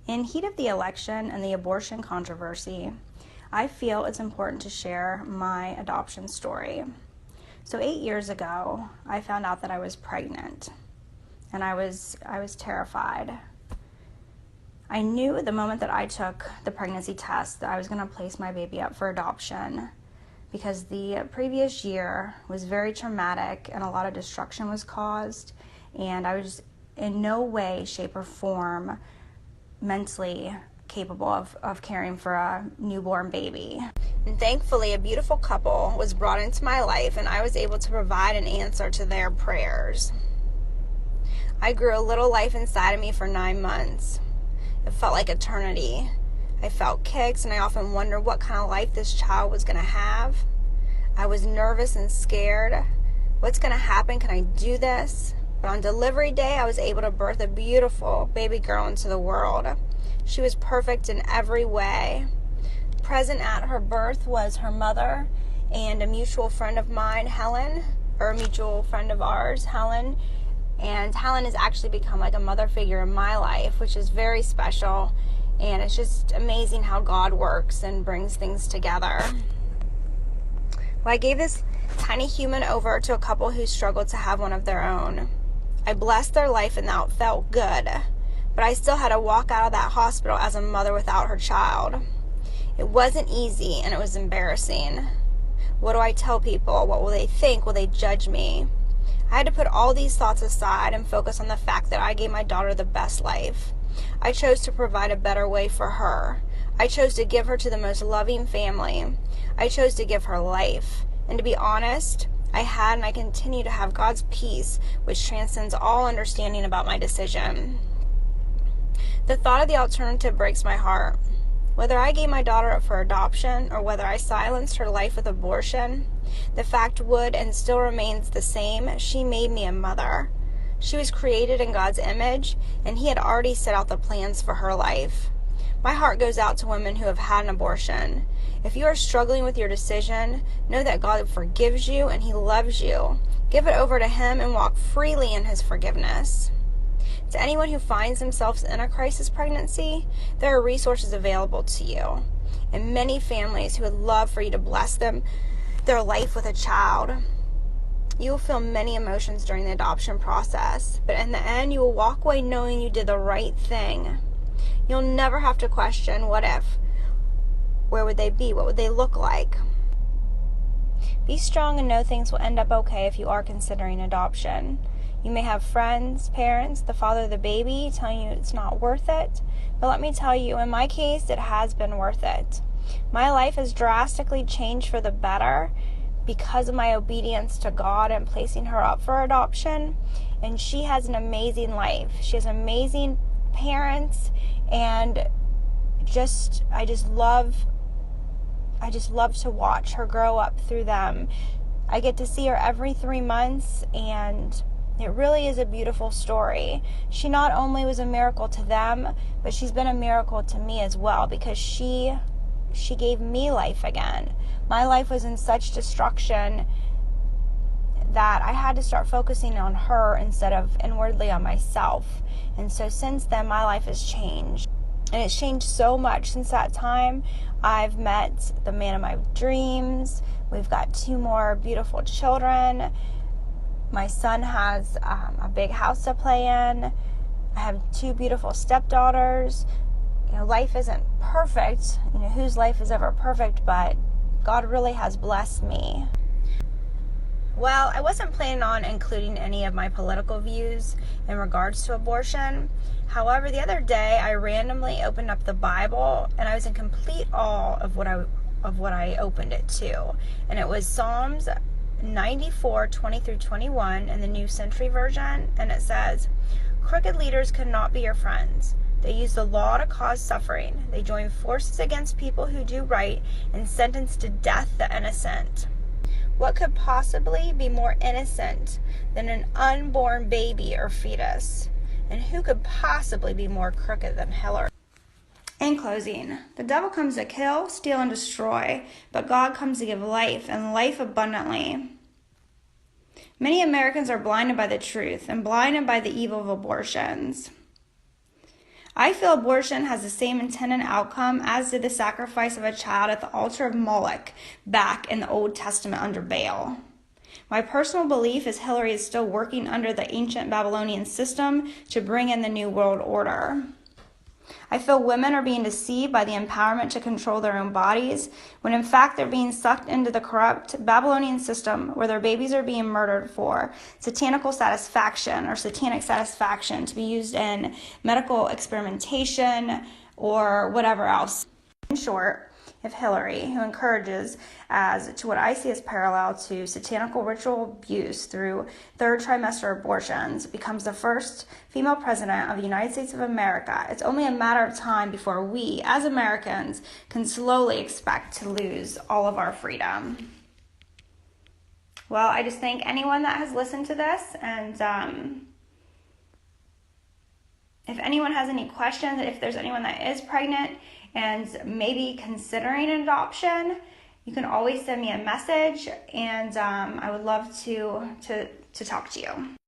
In heat of the election and the abortion controversy, I feel it's important to share my adoption story. So 8 years ago, I found out that I was pregnant, and I was terrified. I knew at the moment that I took the pregnancy test that I was going to place my baby up for adoption, because the previous year was very traumatic and a lot of destruction was caused, and I was in no way, shape, or form mentally capable of caring for a newborn baby. And thankfully, a beautiful couple was brought into my life, and I was able to provide an answer to their prayers. I grew a little life inside of me for 9 months. It felt like eternity. I felt kicks, and I often wondered what kind of life this child was going to have. I was nervous and scared. What's going to happen? Can I do this? But on delivery day, I was able to birth a beautiful baby girl into the world. She was perfect in every way. Present at her birth was her mother and a mutual friend of mine, Helen, or a mutual friend of ours, Helen. And Helen has actually become like a mother figure in my life, which is very special. And it's just amazing how God works and brings things together. Well, I gave this tiny human over to a couple who struggled to have one of their own. I blessed their life, and that felt good. But I still had to walk out of that hospital as a mother without her child. It wasn't easy, and it was embarrassing. What do I tell people? What will they think? Will they judge me? I had to put all these thoughts aside and focus on the fact that I gave my daughter the best life. I chose to provide a better way for her. I chose to give her to the most loving family. I chose to give her life. And to be honest, I had and I continue to have God's peace, which transcends all understanding about my decision. The thought of the alternative breaks my heart. Whether I gave my daughter up for adoption or whether I silenced her life with abortion, the fact would and still remains the same. She made me a mother. She was created in God's image, and He had already set out the plans for her life. My heart goes out to women who have had an abortion. If you are struggling with your decision, know that God forgives you and He loves you. Give it over to Him and walk freely in His forgiveness. To anyone who finds themselves in a crisis pregnancy, there are resources available to you, and many families who would love for you to bless their life with a child. You will feel many emotions during the adoption process, but in the end, you will walk away knowing you did the right thing. You'll never have to question, what if? Where would they be? What would they look like? Be strong and know things will end up okay if you are considering adoption. You may have friends, parents, the father of the baby telling you it's not worth it, but let me tell you, in my case, it has been worth it. My life has drastically changed for the better because of my obedience to God and placing her up for adoption, and she has an amazing life. She has amazing parents, and I just love to watch her grow up through them. I get to see her every 3 months, and it really is a beautiful story. She not only was a miracle to them, but she's been a miracle to me as well, because she gave me life again. My life was in such destruction that I had to start focusing on her instead of inwardly on myself. And so since then, my life has changed. And it's changed so much since that time. I've met the man of my dreams. We've got 2 more beautiful children. My son has a big house to play in. I have 2 beautiful stepdaughters. Life isn't perfect. Whose life is ever perfect? But God really has blessed me. Well, I wasn't planning on including any of my political views in regards to abortion. However, the other day I randomly opened up the Bible, and I was in complete awe of what I opened it to. And it was Psalms 94:20-21 in the New Century Version, and it says, "Crooked leaders cannot be your friends. They use the law to cause suffering. They join forces against people who do right and sentence to death the innocent." What could possibly be more innocent than an unborn baby or fetus? And who could possibly be more crooked than Hillary? In closing, the devil comes to kill, steal, and destroy, but God comes to give life, and life abundantly. Many Americans are blinded by the truth and blinded by the evil of abortions. I feel abortion has the same intended outcome as did the sacrifice of a child at the altar of Moloch back in the Old Testament under Baal. My personal belief is Hillary is still working under the ancient Babylonian system to bring in the New World Order. I feel women are being deceived by the empowerment to control their own bodies, when in fact they're being sucked into the corrupt Babylonian system where their babies are being murdered for satanic satisfaction to be used in medical experimentation or whatever else. In short, if Hillary, who encourages as to what I see as parallel to satanical ritual abuse through third trimester abortions, becomes the first female president of the United States of America, it's only a matter of time before we, as Americans, can slowly expect to lose all of our freedom. Well, I just thank anyone that has listened to this, and if anyone has any questions, if there's anyone that is pregnant and maybe considering an adoption, you can always send me a message, and I would love to talk to you.